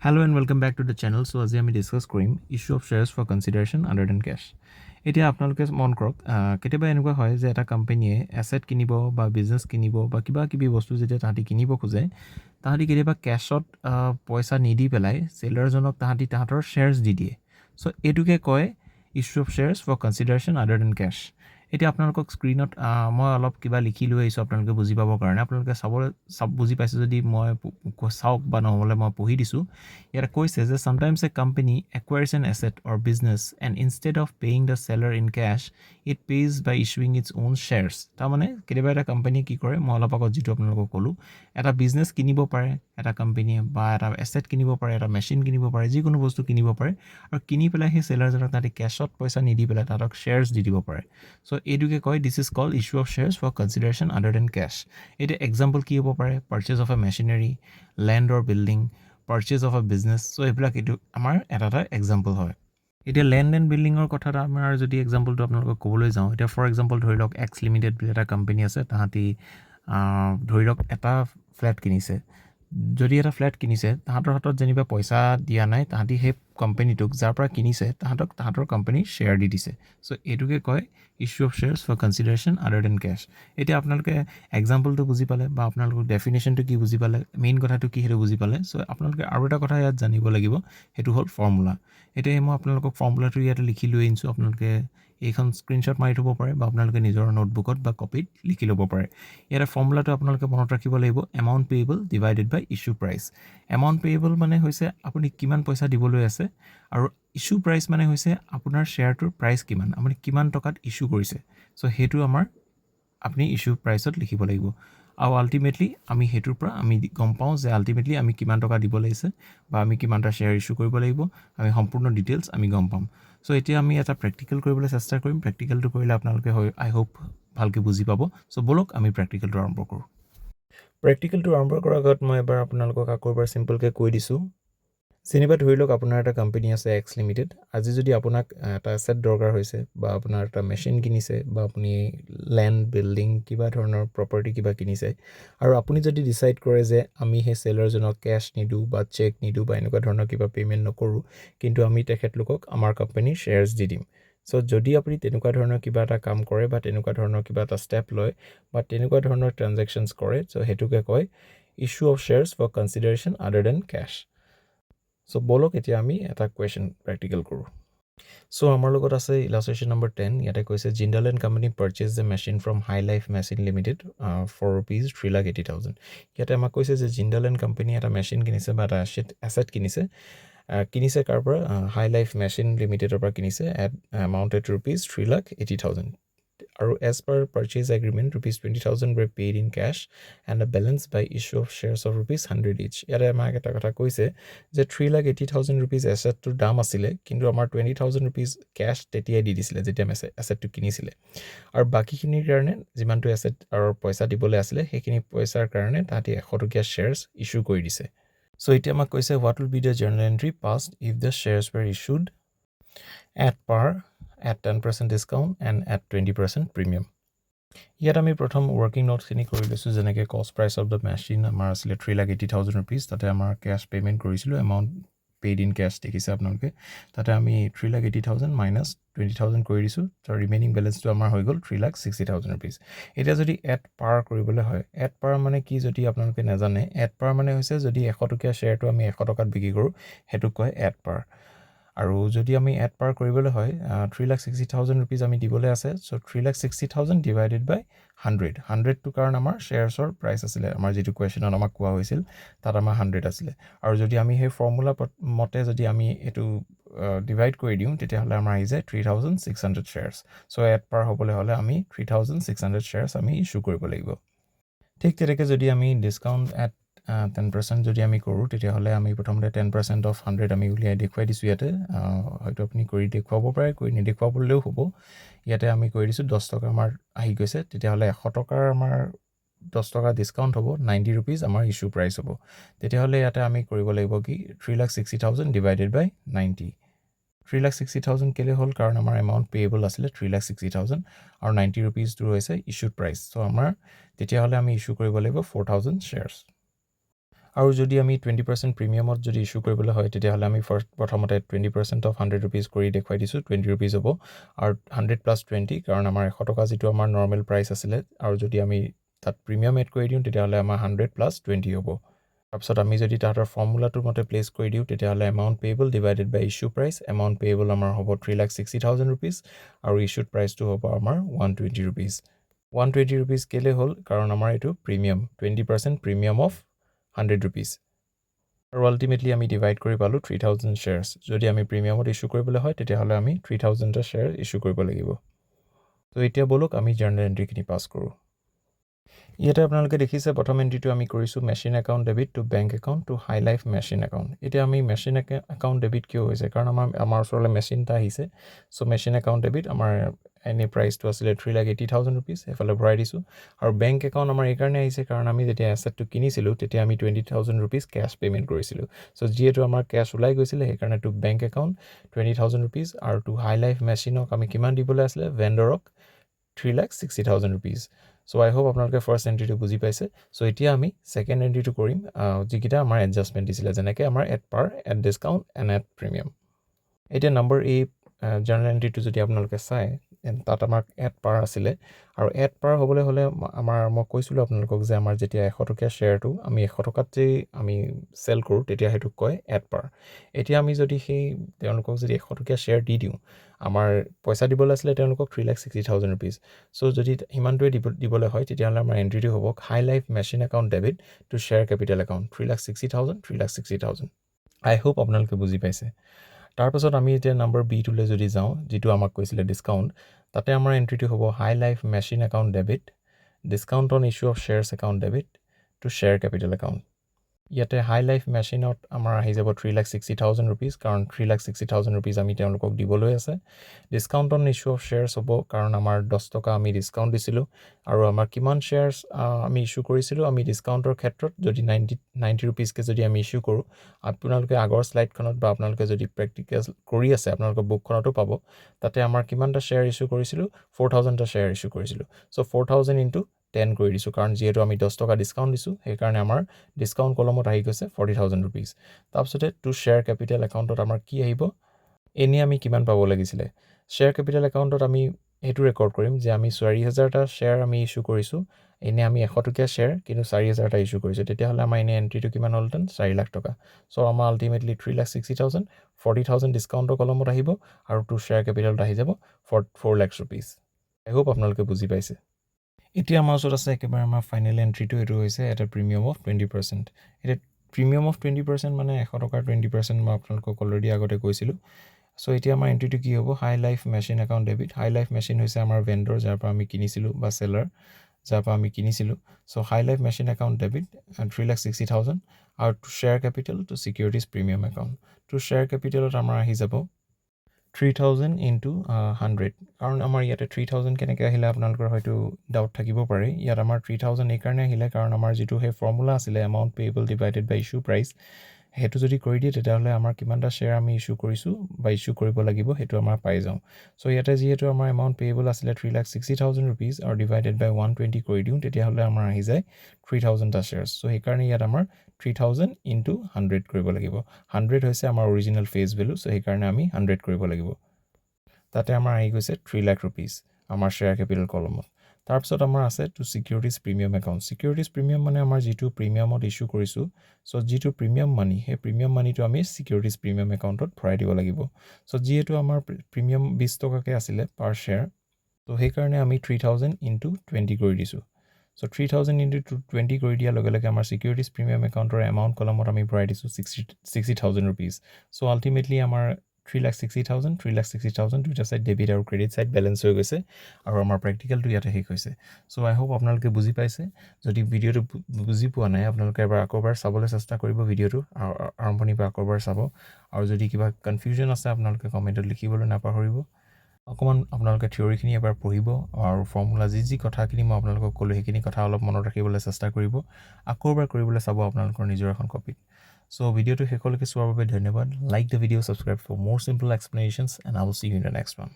Hello and welcome back to the channel. So আজি আমি discuss কৰিম issue of shares for consideration other than cash. এতিয়া আপোনালোকে মন কৰক কেতিয়াবা এনেকুৱা হয় যে এটা কোম্পানীয়ে এছেট কিনিব বা বিজনেছ কিনিব বা কিবা কিবি বস্তু যেতিয়া তাহাঁতি কিনিব খোজে তাহাঁতি কেতিয়াবা কেছত পইচা নিদি পেলাই চেলাৰজনক তাহাঁতৰ শ্বেয়াৰ্ছ দি দিয়ে। চ' এইটোকে কয় issue of shares for consideration other than cash. এতিয়া আপোনালোকক স্ক্ৰীণত মই অলপ কিবা লিখি লৈ আহিছোঁ আপোনালোকে বুজি পাবৰ কাৰণে। আপোনালোকে বুজি পাইছে যদি মই চাওক বা নহ'লে মই পঢ়ি দিছোঁ। ইয়াত কৈছে যে sometimes a company acquires an asset or business and instead of paying the seller in cash it pays by issuing its own shares। তাৰমানে কেতিয়াবা এটা কোম্পানীয়ে কি কৰে, মই অলপ আগত যিটো আপোনালোকক ক'লোঁ, এটা বিজনেছ কিনিব পাৰে এটা কোম্পানীয়ে, বা এটা এছেট কিনিব পাৰে, এটা মেচিন কিনিব পাৰে, যিকোনো বস্তু কিনিব পাৰে, আৰু কিনি পেলাই সেই চেলাৰজনক তাহাঁতি কেছত পইচা নিদি পেলাই তাহাঁতক শ্বেয়াৰ্ছ দি দিব পাৰে। চ' এইটোকে কয় this is called issue of shares for consideration other than cash. এতিয়া এক্সাম্পল কি হ'ব পাৰে? Purchase of a machinery, land or building, purchase of a business. So' এইবিলাক এইটো আমাৰ এটা এক্সাম্পল হয়। এতিয়া লেণ্ড এণ্ড বিল্ডিঙৰ কথা আমাৰ যদি এক্সাম্পলটো আপোনালোকক ক'বলৈ যাওঁ, এতিয়া ফৰ এক্সাম্পল ধৰি লওক এক্স লিমিটেড বুলি এটা কোম্পানী আছে। তাহাঁতি ধৰি লওক এটা ফ্লেট কিনিছে। যদি এটা ফ্লেট কিনিছে, তাহাঁতৰ হাতত যেনিবা পইচা দিয়া নাই, তাহাঁতি সেই কোম্পানীটোক যাৰ পৰা কিনিছে তাহাঁতৰ কোম্পানীৰ শ্বেয়াৰ দি দিছে। চ' এইটোকে কয় issue of shares for consideration other than cash. এতিয়া আপোনালোকে এক্সাম্পলটো বুজি পালে বা আপোনালোকৰ ডেফিনেশ্যনটো কি বুজি পালে, মেইন কথাটো কি সেইটো বুজি পালে। চ' আপোনালোকে আৰু এটা কথা ইয়াত জানিব লাগিব, সেইটো হ'ল ফৰ্মুলা। এতিয়া মই আপোনালোকক ফৰ্মুলাটো ইয়াতে লিখি লৈ আনিছোঁ। আপোনালোকে এইখন স্ক্ৰীনশ্বট মাৰি থ'ব পাৰে বা আপোনালোকে নিজৰ নোটবুকত বা কপিত লিখি ল'ব পাৰে। ইয়াতে ফৰ্মুলাটো আপোনালোকে মনত ৰাখিব লাগিব, এমাউণ্ট পেয়েবল ডিভাইডেড বাই ইছ্যু প্ৰাইচ। এমাউণ্ট পেয়েবল মানে হৈছে আপুনি কিমান পইচা দিবলৈ আছে, আৰু ইছ্যু প্ৰাইচ মানে হৈছে আপোনাৰ শ্বেয়াৰটোৰ প্ৰাইচ কিমান, আপুনি কিমান টকাত ইছ্যু কৰিছে। চ' সেইটো আপুনি ইছ্যু প্ৰাইচত লিখিব লাগিব। আৰু আল্টিমেটলি আমি সেইটোৰ পৰা আমি গম পাওঁ যে আল্টিমেটলি আমি কিমান টকা দিব লাগিছে বা আমি কিমানটা শ্বেয়াৰ ইছ্যু কৰিব লাগিব, আমি সম্পূৰ্ণ ডিটেইলছ আমি গম পাম। চ' এতিয়া আমি এটা প্ৰেক্টিকেল কৰিবলৈ চেষ্টা কৰিম। প্ৰেক্টিকেলটো কৰিলে আপোনালোকে আই হোপ ভালকৈ বুজি পাব। চ' ব'লক আমি প্ৰেক্টিকেলটো আৰম্ভ কৰোঁ। প্ৰেক্টিকেলটো আৰম্ভ কৰাৰ আগত মই এবাৰ আপোনালোকক আকৌ এবাৰ চিম্পলকৈ কৈ দিছোঁ। যেনিবা ধৰি লওক আপোনাৰ এটা কোম্পানী আছে এক্স লিমিটেড। আজি যদি আপোনাক এটা এছেট দৰকাৰ হৈছে বা আপোনাৰ এটা মেচিন কিনিছে বা আপুনি লেণ্ড বিল্ডিং কিবা ধৰণৰ প্ৰপাৰ্টি কিবা কিনিছে, আৰু আপুনি যদি ডিচাইড কৰে যে আমি সেই চেলাৰজনক কেছ নিদিওঁ বা চেক নিদিওঁ বা এনেকুৱা ধৰণৰ কিবা পে'মেণ্ট নকৰোঁ, কিন্তু আমি তেখেতলোকক আমাৰ কোম্পানীৰ শ্বেয়াৰ্ছ দি দিম। চ' যদি আপুনি তেনেকুৱা ধৰণৰ কিবা এটা কাম কৰে বা তেনেকুৱা ধৰণৰ কিবা এটা ষ্টেপ লয় বা তেনেকুৱা ধৰণৰ ট্ৰানজেকশ্যনছ কৰে, চ' সেইটোকে কয় issue of shares for consideration other than cash. চ' ব'লক এতিয়া আমি এটা কুৱেশ্যন প্ৰেক্টিকেল কৰোঁ। চ' আমাৰ লগত আছে ইলাষ্ট্ৰেশ্যন নম্বৰ 10। ইয়াতে কৈছে Jindal and company purchase the machine from High Life Machine Limited for rupees 3,80,000। ইয়াতে আমাক কৈছে যে জিন্দাল এণ্ড কোম্পানী এটা মেচিন কিনিছে বা এটা এছেট কিনিছে কাৰ পৰা? হাই লাইফ মেচিন লিমিটেডৰ পৰা কিনিছে এট এমাউণ্টেড ৰুপিজ 3,80,000। আৰু as per purchase agreement rupees 20,000 were paid in cash and a balance by issue of shares of rupees 100 each। ইয়াতে আমাক এটা কথা কৈছে যে 3,80,000 ৰুপিজ এছেটটোৰ দাম আছিলে, কিন্তু আমাৰ 20,000 ৰুপিজ কেছ তেতিয়াই দি দিছিলে যেতিয়া এছেটটো কিনিছিলে, আৰু বাকীখিনিৰ কাৰণে যিমানটো এছেট আৰু পইচা দিবলৈ আছিলে সেইখিনি পইচাৰ কাৰণে তাহাঁতি 100 টকীয়া শ্বেয়াৰ্ছ ইছ্যু কৰি দিছে। চ' এতিয়া আমাক কৈছে what will be the journal entry passed if the shares were issued at par at 10% discount and at 20% premium। ইয়াত আমি প্ৰথম ৱৰ্কিং নোটছখিনি কৰি লৈছোঁ। যেনেকৈ কষ্ট প্ৰাইচ অফ দ্য মেচিন আমাৰ আছিলে 3,80,000 ৰুপিজ। তাতে আমাৰ কেছ পে'মেণ্ট কৰিছিলোঁ, এমাউণ্ট পেইড ইন কেছ দেখিছে আপোনালোকে। তাতে আমি 3,80,000 মাইনাছ 20,000 কৰি দিছোঁ। তাৰ ৰিমেইনিং বেলেঞ্চটো আমাৰ হৈ গ'ল 3,60,000 ৰুপিজ। এতিয়া যদি এট পাৰ কৰিবলৈ হয়, এট পাৰ মানে কি যদি আপোনালোকে নাজানে, এট পাৰ মানে হৈছে যদি 100 টকীয়া শ্বেয়াৰটো আমি 100 টকাত বিক্ৰী কৰোঁ, সেইটোক কয় এট পাৰ। আৰু যদি আমি এট পাৰ কৰিবলৈ হয় 3,60,000 ৰুপিজ আমি দিবলৈ আছে। চ' 3,60,000 ডিভাইডেড বাই 100টো কাৰণ আমাৰ শ্বেয়াৰ্ছৰ প্ৰাইচ আছিলে, আমাৰ যিটো কুৱেশ্যনত আমাক কোৱা হৈছিল তাত আমাৰ 100 আছিলে। আৰু যদি আমি সেই ফৰ্মুলা মতে যদি আমি এইটো ডিভাইড কৰি দিওঁ, তেতিয়াহ'লে আমাৰ আহি যায় 3,600 শ্বেয়াৰ্ছ। চ' এট পাৰ হ'বলৈ হ'লে আমি 3,600 শ্বেয়াৰ্ছ আমি ইছ্যু কৰিব লাগিব। ঠিক তেনেকৈ যদি আমি ডিছকাউণ্ট এট 10% যদি আমি কৰোঁ, তেতিয়াহ'লে আমি প্ৰথমতে 10% অফ 100 আমি উলিয়াই দেখুৱাই দিছোঁ ইয়াতে। হয়তো আপুনি কৰি দেখুৱাব পাৰে, কৰি নেদেখুৱাবলৈও হ'ব। ইয়াতে আমি কৰি দিছোঁ 10 টকা আমাৰ আহি গৈছে। তেতিয়াহ'লে 100 টকাৰ আমাৰ 10 টকা ডিছকাউণ্ট হ'ব, 90 ৰুপিজ আমাৰ ইছ্যু প্ৰাইচ হ'ব। তেতিয়াহ'লে ইয়াতে আমি কৰিব লাগিব কি 3,60,000 ডিভাইডেড বাই 90। 3,60,000 কেলৈ হ'ল? কাৰণ আমাৰ এমাউণ্ট পেয়েবল আছিলে 3,60,000 আৰু 90 ৰুপিজটো হৈছে ইছ্যুড প্ৰাইচ। চ' তেতিয়াহ'লে আমি ইছ্যু কৰিব লাগিব 4,000 শ্বেয়াৰ্ছ। আৰু যদি আমি 20% প্ৰিমিয়ামত যদি ইস্যু কৰিবলৈ হয় তেতিয়াহ'লে আমি প্ৰথমতে 20% অফ 100 rupees কৰি দেখুৱাই দিছোঁ 20 rupees হ'ব আৰু 100 + 20 কাৰণ আমাৰ 100 টকা যিটো আমাৰ নৰ্মেল প্ৰাইচ আছিলে আৰু যদি আমি তাত প্ৰিমিয়াম এড কৰি দিওঁ তেতিয়াহ'লে আমাৰ 100 + 20 হ'ব তাৰপিছত আমি যদি তাহাঁতৰ ফৰ্মুলাটোৰ মতে প্লেচ কৰি দিওঁ তেতিয়াহ'লে এমাউণ্ট পেয়েবল ডিভাইডেড বাই ইস্যু প্ৰাইচ এমাউণ্ট পেয়েবল আমাৰ হ'ব 3,60,000 rupees আৰু ইস্যুড প্ৰাইচটো হ'ব আমাৰ 120 rupees 120 rupees কেলে হ'ল কাৰণ আমাৰ এইটো প্ৰিমিয়াম 20% প্ৰিমিয়াম অফ 100 rupees আৰু আল্টিমেটলি আমি ডিভাইড কৰি পালোঁ 3,000 শ্বেয়াৰ্ছ যদি আমি প্ৰিমিয়ামত ইস্যু কৰিবলৈ হয় তেতিয়াহ'লে আমি 3,000টা শ্বেয়াৰ ইস্যু কৰিব লাগিব তো এতিয়া বলক আমি জাৰ্নেল এণ্ট্ৰিখিনি পাছ কৰোঁ ইয়াতে আপোনালোকে দেখিছে প্ৰথম এণ্ট্ৰিটো আমি কৰিছোঁ machine account debit to bank account to High Life machine account এতিয়া আমি মেচিন একাউণ্ট ডেবিট কিয় হৈছে কাৰণ আমাৰ ওচৰলৈ মেচিন এটা আহিছে চ' মেচিন একাউণ্ট ডেবিট আমাৰ এনে প্ৰাইচটো আছিলে 3,80,000 rupees এফালে ভৰাই দিছোঁ আৰু বেংক একাউণ্ট আমাৰ এইকাৰণে আহিছে কাৰণ আমি যেতিয়া এছেটটো কিনিছিলোঁ তেতিয়া আমি 20,000 rupees কেছ পে'মেণ্ট কৰিছিলোঁ চ' যিহেতু আমাৰ কেছ ওলাই গৈছিলে সেইকাৰণে টু বেংক একাউণ্ট 20,000 rupees আৰু টু হাই লাইফ মেচিনক আমি কিমান দিবলৈ আছিলে ভেণ্ডৰক 3,60,000 rupees চ' আই হোপ আপোনালোকে ফাৰ্ষ্ট এণ্ট্ৰিটো বুজি পাইছে চ' এতিয়া আমি ছেকেণ্ড এণ্ট্ৰিটো কৰিম যিকেইটা আমাৰ এডজাষ্টমেণ্ট দিছিলে যেনেকৈ আমাৰ at par at discount and at premium এতিয়া নম্বৰ এই জাৰ্নেল এণ্ট্ৰিটো যদি আপোনালোকে চায় তাত আমাৰ এড পাৰ আছিলে আৰু এড পাৰ হ'বলৈ হ'লে মই কৈছিলোঁ আপোনালোকক যে আমাৰ যেতিয়া 100 টকীয়া শ্বেয়াৰটো আমি 100 টকাত যে আমি চেল কৰোঁ তেতিয়া সেইটোক কয় এড পাৰ এতিয়া আমি যদি তেওঁলোকক যদি 100 টকীয়া শ্বেয়াৰ দি দিওঁ আমাৰ পইচা দিবলৈ আছিলে তেওঁলোকক 3,60,000 rupees চ' যদি সিমানটোৱে দিবলৈ হয় তেতিয়াহ'লে আমাৰ এণ্ট্ৰিটো হ'ব High Life machine account debit to share capital account 3,60,000 I hope আপোনালোকে বুজি পাইছে তাৰপাছত আমি এতিয়া নম্বৰ বিটোলৈ যদি যাওঁ যিটো আমাক কৈছিলে ডিছকাউণ্ট তাতে আমাৰ এণ্ট্ৰিটো হ'ব High Life machine account debit discount on issue of shares account debit to share capital account ইয়াতে হাই লাইফ মেচিনত আমাৰ আহি যাব 3,60,000 rupees কাৰণ 3,60,000 rupees আমি তেওঁলোকক দিবলৈ আছে discount on issue of shares হ'ব কাৰণ আমাৰ 10 টকা আমি ডিছকাউণ্ট দিছিলোঁ আৰু আমাৰ কিমান শ্বেয়াৰ্ছ আমি ইছ্যু কৰিছিলোঁ আমি ডিছকাউণ্টৰ ক্ষেত্ৰত যদি 90 rupeesকৈ যদি আমি ইছ্যু কৰোঁ আপোনালোকে আগৰ শ্লাইডখনত বা আপোনালোকে যদি প্ৰেক্টিকেল কৰি আছে আপোনালোকৰ বুকখনতো পাব তাতে আমাৰ কিমানটা শ্বেয়াৰ ইছ্যু কৰিছিলোঁ 4,000টা শ্বেয়াৰ ইছ্যু কৰিছিলোঁ চ' 4,000 into 10 কৰি দিছোঁ কাৰণ যিহেতু আমি 10 টকা ডিছকাউণ্ট দিছোঁ সেইকাৰণে আমাৰ ডিছকাউণ্ট কলমত আহি গৈছে 40,000 rupees তাৰপিছতে টু শ্বেয়াৰ কেপিটেল একাউণ্টত আমাৰ কি আহিব এনেই আমি কিমান পাব লাগিছিলে শ্বেয়াৰ কেপিটেল একাউণ্টত আমি সেইটো ৰেকৰ্ড কৰিম যে আমি 4,000টা শ্বেয়াৰ আমি ইছ্যু কৰিছোঁ এনেই আমি 100 টকীয়া শ্বেয়াৰ কিন্তু 4,000টা ইছ্যু কৰিছোঁ তেতিয়াহ'লে আমাৰ এনেই এণ্ট্ৰিটো কিমান হ'লহেঁতেন 4 লাখ টকা চ' আমাৰ আল্টিমেটলি 3,60,000 40,000 ডিছকাউণ্টৰ কলমত আহিব আৰু টু শ্বেয়াৰ কেপিটেলত আহি যাব 4 লাখ rupees আই হোপ আপোনালোকে বুজি পাইছে এতিয়া আমাৰ ওচৰত আছে একেবাৰে আমাৰ ফাইনেল এণ্ট্ৰিটো এইটো হৈছে এটা প্ৰিমিয়াম অফ 20% এতিয়া প্ৰিমিয়াম অফ 20% মানে 100 টকাৰ 20% মই আপোনালোকক অলৰেডি আগতে কৈছিলোঁ চ' এতিয়া আমাৰ এণ্ট্ৰিটো কি হ'ব High Life machine account debit হাই লাইফ মেচিন হৈছে আমাৰ ভেণ্ডৰ যাৰ পৰা আমি কিনিছিলোঁ বা চেলাৰ যাৰ পৰা আমি কিনিছিলোঁ so' High Life machine account debit 3,60,000 আৰু to share capital to securities premium account to share কেপিটেলত আমাৰ আহি যাব 3,000 into 100 কাৰণ আমাৰ ইয়াতে 3,000 কেনেকৈ আহিলে আপোনালোকৰ হয়তো ডাউট থাকিব পাৰে ইয়াত আমাৰ 3,000 এইকাৰণে আহিলে কাৰণ আমাৰ যিটো সেই ফৰ্মুলা আছিলে এমাউণ্ট পেয়েবল ডিভাইডেড বাই ইছ্যু প্ৰাইচ সেইটো যদি কৰি দিয়ে তেতিয়াহ'লে আমাৰ কিমানটা শ্বেয়াৰ আমি ইছ্যু কৰিছোঁ বা ইছ্যু কৰিব লাগিব সেইটো আমাৰ পাই যাওঁ চ' ইয়াতে যিহেতু আমাৰ এমাউণ্ট পেয়েবল আছিলে 3,60,000 rupees আৰু ডিভাইডেড বাই 120 কৰি দিওঁ তেতিয়াহ'লে আমাৰ আহি যায় 3,000টা শ্বেয়াৰ্ছ চ' সেইকাৰণে ইয়াত আমাৰ 3,000 into 100 কৰিব লাগিব 100 হৈছে আমাৰ অৰিজিনেল ফেচ ভেলু চ' সেইকাৰণে আমি 100 কৰিব লাগিব তাতে আমাৰ আহি গৈছে 3 লাখ rupees আমাৰ শ্বেয়াৰ কেপিটেল কলমত তাৰপিছত আমাৰ আছে to securities premium account securities premium মানে আমাৰ যিটো প্ৰিমিয়ামত ইছ্যু কৰিছোঁ চ' যিটো প্ৰিমিয়াম মানি সেই প্ৰিমিয়াম মানিটো আমি ছিকিউৰিটিজ প্ৰিমিয়াম একাউণ্টত ভৰাই দিব লাগিব চ' যিহেতু আমাৰ প্ৰিমিয়াম 20 টকাকৈ আছিলে পাৰ শ্বেয়াৰ ত' সেইকাৰণে আমি 3,000 into 20 কৰি দিছোঁ চ' 3,000 into 20 কৰি দিয়াৰ লগে লগে আমাৰ ছিকিউৰিটিজ প্ৰিমিয়াম একাউণ্টৰ এমাউণ্ট কলমত আমি ভৰাই দিছোঁ 60,000 rupees চ' আল্টিমেটলি আমাৰ 3,60,000 দুইটা ছাইড ডেবিট আৰু ক্ৰেডিট ছাইড বেলেঞ্চ হৈ গৈছে আৰু আমাৰ প্ৰেক্টিকেলটো ইয়াতে শেষ হৈছে চ' আই হোপ আপোনালোকে বুজি পাইছে যদি ভিডিঅ'টো বুজি পোৱা নাই আপোনালোকে আকৌবাৰ চাবলৈ চেষ্টা কৰিব ভিডিঅ'টো আৰম্ভণিৰ পৰা আকৌবাৰ চাব আৰু যদি কিবা কনফিউজন আছে আপোনালোকে কমেণ্টত লিখিবলৈ নাপাহৰিব অকণমান আপোনালোকে থিয়ৰিখিনি এবাৰ পঢ়িব আৰু ফৰ্মুলা যি কথাখিনি মই আপোনালোকক ক'লোঁ সেইখিনি কথা অলপ মনত ৰাখিবলৈ চেষ্টা কৰিব আকৌ এবাৰ কৰিবলৈ চাব আপোনালোকৰ নিজৰ এখন কপিত চ' ভিডিঅ'টো শেষলৈকে চোৱাৰ বাবে ধন্যবাদ like the video' subscribe for more simple explanations and I will see you in the next one